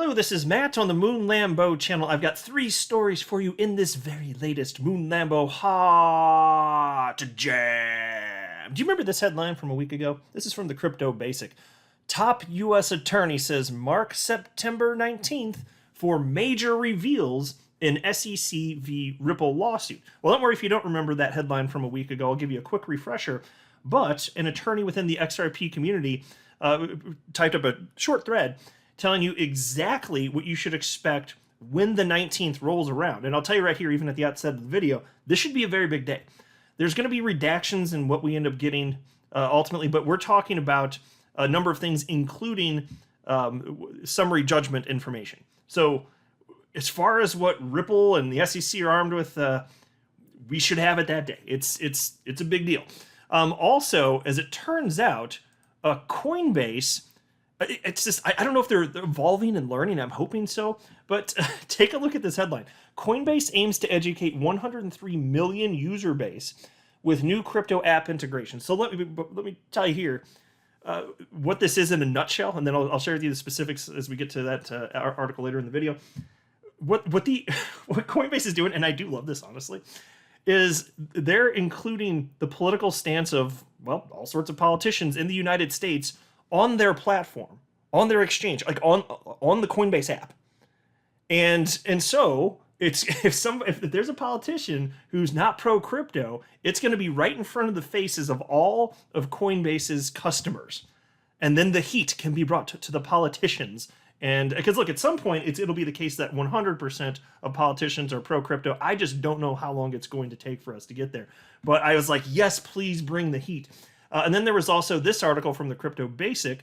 Hello, this is Matt on the Moon Lambo channel. I've got 3 stories for you in this very latest Moon Lambo Hot Jam. Do you remember this headline from a week ago? This is from the Crypto Basic. Top U.S. attorney says mark September 19th for major reveals in SEC v. Ripple lawsuit. Well, don't worry if you don't remember that headline from a week ago. I'll give you a quick refresher. But an attorney within the XRP community typed up a short thread telling you exactly what you should expect when the 19th rolls around. And I'll tell you right here, even at the outset of the video, this should be a very big day. There's going to be redactions in what we end up getting ultimately, but we're talking about a number of things, including summary judgment information. So as far as what Ripple and the SEC are armed with, we should have it that day. It's a big deal. Also, as it turns out, Coinbase, it's just, I don't know if they're evolving and learning. I'm hoping so. But take a look at this headline. Coinbase aims to educate 103 million user base with new crypto app integration. So let me tell you here what this is in a nutshell, and then I'll share with you the specifics as we get to that article later in the video. What Coinbase is doing, and I do love this, honestly, is they're including the political stance of, well, all sorts of politicians in the United States on their platform, on their exchange, like on the Coinbase app. And so it's if there's a politician who's not pro crypto, it's going to be right in front of the faces of all of Coinbase's customers. And then the heat can be brought to the politicians. And because look, at some point it'll be the case that 100% of politicians are pro crypto. I just don't know how long it's going to take for us to get there. But I was like, yes, please bring the heat. And then there was also this article from the Crypto Basic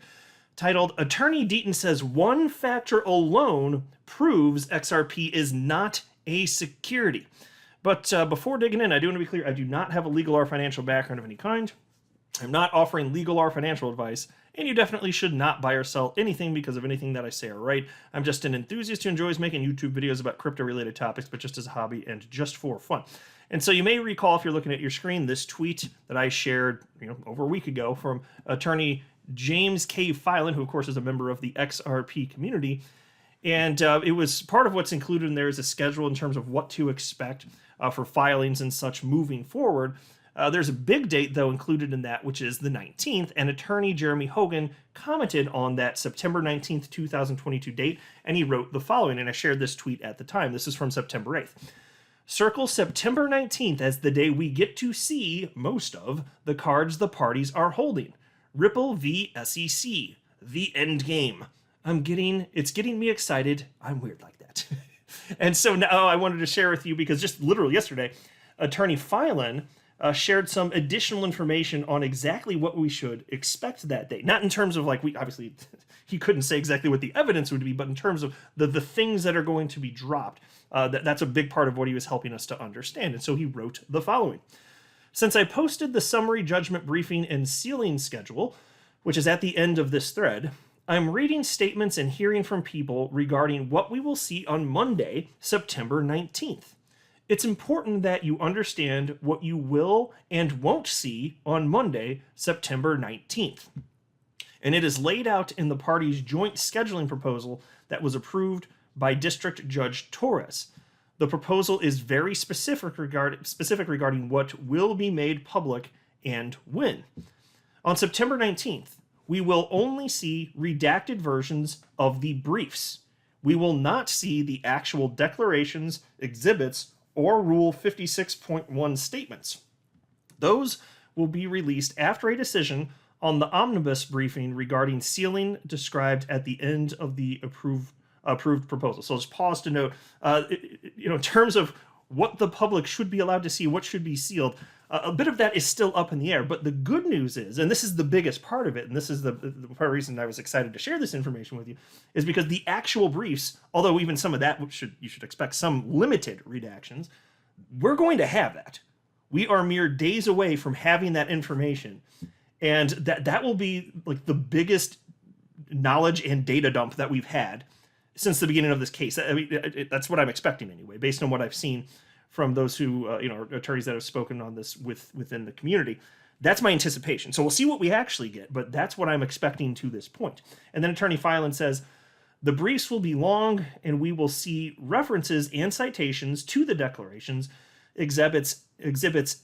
titled, Attorney Deaton says one factor alone proves XRP is not a security. But before digging in, I do want to be clear, I do not have a legal or financial background of any kind. I'm not offering legal or financial advice, and you definitely should not buy or sell anything because of anything that I say or write. I'm just an enthusiast who enjoys making YouTube videos about crypto-related topics, but just as a hobby and just for fun. And so you may recall, if you're looking at your screen, this tweet that I shared over a week ago from attorney James K. Filan, who of course is a member of the XRP community. And it was part of what's included in there is a schedule in terms of what to expect for filings and such moving forward. There's a big date, though, included in that, which is the 19th, and attorney Jeremy Hogan commented on that September 19th, 2022 date, and he wrote the following, and I shared this tweet at the time. This is from September 8th. Circle September 19th as the day we get to see most of the cards the parties are holding. Ripple v. SEC. The end game. It's getting me excited. I'm weird like that. And so now I wanted to share with you, because just literally yesterday, attorney Filan shared some additional information on exactly what we should expect that day. Not in terms of obviously he couldn't say exactly what the evidence would be, but in terms of the things that are going to be dropped. That's a big part of what he was helping us to understand. And so he wrote the following. Since I posted the summary judgment briefing and sealing schedule, which is at the end of this thread, I'm reading statements and hearing from people regarding what we will see on Monday, September 19th. It's important that you understand what you will and won't see on Monday, September 19th. And it is laid out in the parties' joint scheduling proposal that was approved by District Judge Torres. The proposal is very specific regarding what will be made public and when. On September 19th, we will only see redacted versions of the briefs. We will not see the actual declarations, exhibits, or Rule 56.1 statements. Those will be released after a decision on the omnibus briefing regarding sealing described at the end of the approved proposal. So just pause to note, in terms of what the public should be allowed to see, what should be sealed, a bit of that is still up in the air. But the good news is, and this is the biggest part of it, and this is the part of the reason I was excited to share this information with you, is because the actual briefs, although even some of that you should expect some limited redactions, we're going to have that. We are mere days away from having that information, and that will be like the biggest knowledge and data dump that we've had since the beginning of this case. I mean, that's what I'm expecting anyway, based on what I've seen from those who, attorneys that have spoken on this within the community. That's my anticipation. So we'll see what we actually get, but that's what I'm expecting to this point. And then Attorney Filan says, The briefs will be long, and we will see references and citations to the declarations, exhibits,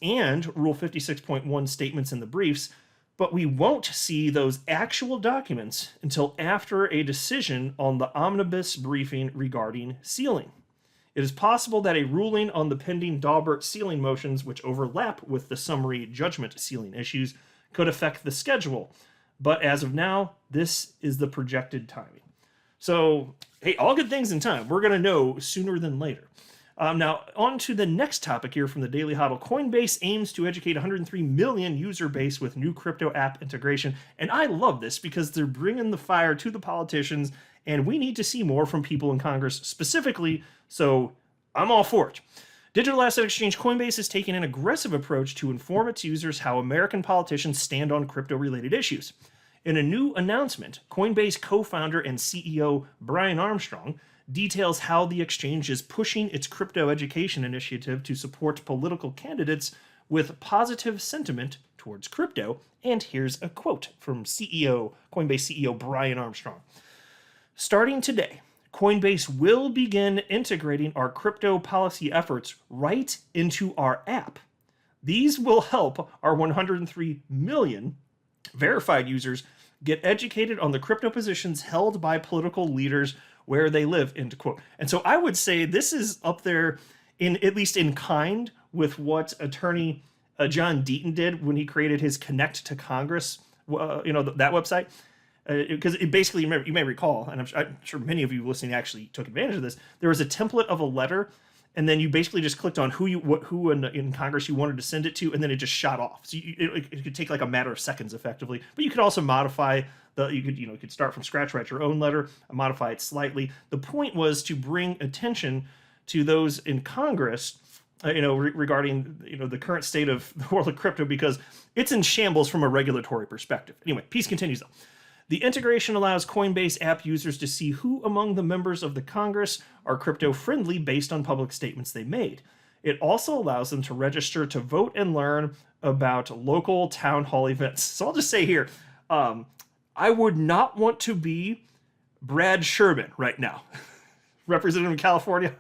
and Rule 56.1 statements in the briefs, but we won't see those actual documents until after a decision on the omnibus briefing regarding sealing. It is possible that a ruling on the pending Daubert sealing motions, which overlap with the summary judgment sealing issues, could affect the schedule. But as of now, this is the projected timing. So, hey, all good things in time. We're going to know sooner than later. Now, on to the next topic here from the Daily Hodl. Coinbase aims to educate 103 million user base with new crypto app integration. And I love this because they're bringing the fire to the politicians, and we need to see more from people in Congress specifically, so I'm all for it. Digital asset exchange Coinbase is taking an aggressive approach to inform its users how American politicians stand on crypto-related issues. In a new announcement, Coinbase co-founder and CEO Brian Armstrong details how the exchange is pushing its crypto education initiative to support political candidates with positive sentiment towards crypto. And here's a quote from Coinbase CEO Brian Armstrong. Starting today, Coinbase will begin integrating our crypto policy efforts right into our app. These will help our 103 million verified users get educated on the crypto positions held by political leaders where they live, end quote. And so I would say this is up there, in at least in kind, with what attorney John Deaton did when he created his Connect to Congress, that website. Because it basically, you may recall, and I'm sure many of you listening actually took advantage of this, there was a template of a letter, and then you basically just clicked on who in Congress you wanted to send it to, and then it just shot off. So it could take like a matter of seconds, effectively. But you could also modify you could start from scratch, write your own letter, modify it slightly. The point was to bring attention to those in Congress, regarding the current state of the world of crypto, because it's in shambles from a regulatory perspective. Anyway, piece continues though. The integration allows Coinbase app users to see who among the members of the Congress are crypto-friendly based on public statements they made. It also allows them to register to vote and learn about local town hall events. So I'll just say here, I would not want to be Brad Sherman right now. Representative of California,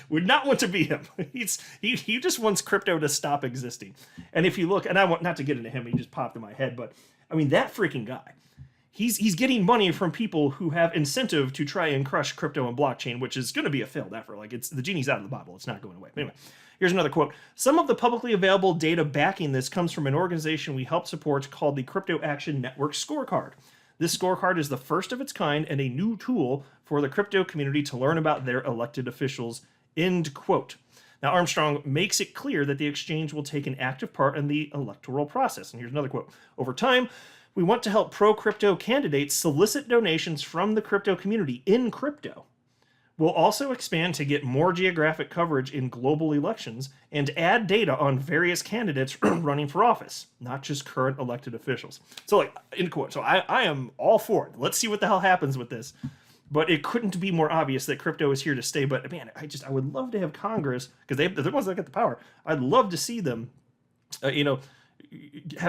would not want to be him. He just wants crypto to stop existing. And if you look, and I want not to get into him, he just popped in my head, but I mean, that freaking guy. He's getting money from people who have incentive to try and crush crypto and blockchain, which is going to be a failed effort. Like, it's the genie's out of the bottle. It's not going away. But anyway, here's another quote. Some of the publicly available data backing this comes from an organization we help support called the Crypto Action Network Scorecard. This scorecard is the first of its kind and a new tool for the crypto community to learn about their elected officials, end quote. Now, Armstrong makes it clear that the exchange will take an active part in the electoral process. And here's another quote. Over time, we want to help pro-crypto candidates solicit donations from the crypto community in crypto. We'll also expand to get more geographic coverage in global elections and add data on various candidates running for office, not just current elected officials. So, like, end quote. So I am all for it. Let's see what the hell happens with this. But it couldn't be more obvious that crypto is here to stay. But man, I would love to have Congress, because they're the ones that get the power. I'd love to see them,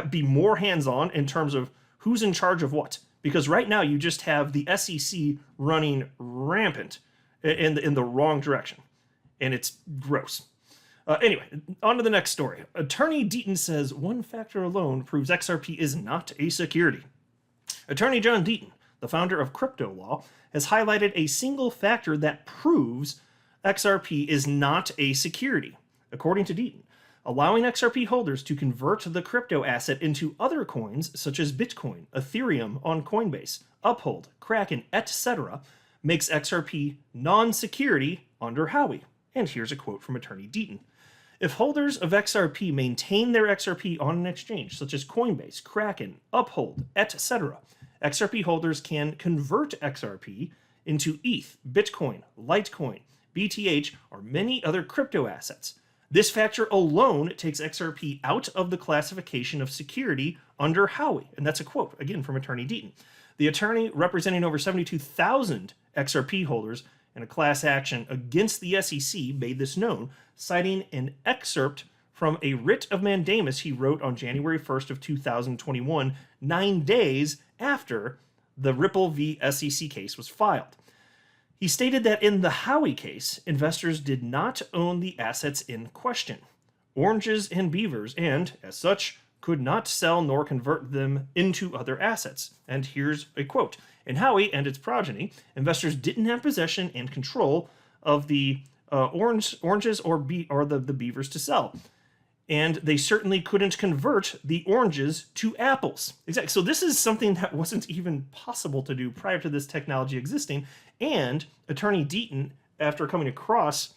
be more hands-on in terms of who's in charge of what. Because right now you just have the SEC running rampant in the wrong direction. And it's gross. Anyway, on to the next story. Attorney Deaton says one factor alone proves XRP is not a security. Attorney John Deaton, the founder of Crypto Law, has highlighted a single factor that proves XRP is not a security. According to Deaton, allowing XRP holders to convert the crypto asset into other coins such as Bitcoin, Ethereum on Coinbase, Uphold, Kraken, etc. makes XRP non-security under Howey. And here's a quote from Attorney Deaton. If holders of XRP maintain their XRP on an exchange such as Coinbase, Kraken, Uphold, etc., XRP holders can convert XRP into ETH, Bitcoin, Litecoin, BTH, or many other crypto assets. This factor alone takes XRP out of the classification of security under Howey. And that's a quote, again, from Attorney Deaton. The attorney, representing over 72,000 XRP holders in a class action against the SEC, made this known, citing an excerpt from a writ of mandamus he wrote on January 1st of 2021, 9 days after the Ripple v. SEC case was filed. He stated that in the Howey case, investors did not own the assets in question, oranges and beavers, and, as such, could not sell nor convert them into other assets. And here's a quote. In Howey and its progeny, investors didn't have possession and control of the oranges or the beavers to sell. And they certainly couldn't convert the oranges to apples. Exactly. So this is something that wasn't even possible to do prior to this technology existing. And Attorney Deaton, after coming across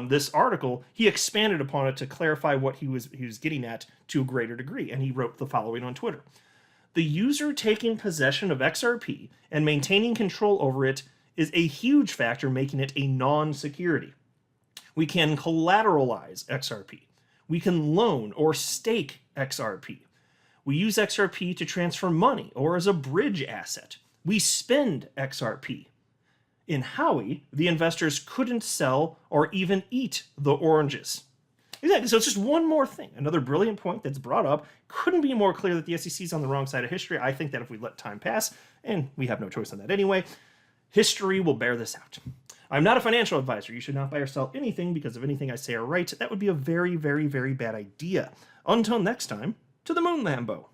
this article, he expanded upon it to clarify what he was getting at to a greater degree. And he wrote the following on Twitter. The user taking possession of XRP and maintaining control over it is a huge factor making it a non-security. We can collateralize XRP. We can loan or stake XRP. We use XRP to transfer money or as a bridge asset. We spend XRP. In Howey, the investors couldn't sell or even eat the oranges. Exactly. So it's just one more thing. Another brilliant point that's brought up. Couldn't be more clear that the SEC is on the wrong side of history. I think that if we let time pass, and we have no choice on that anyway, history will bear this out. I'm not a financial advisor. You should not buy or sell anything because of anything I say or write. That would be a very, very, very bad idea. Until next time, to the moon, Lambo.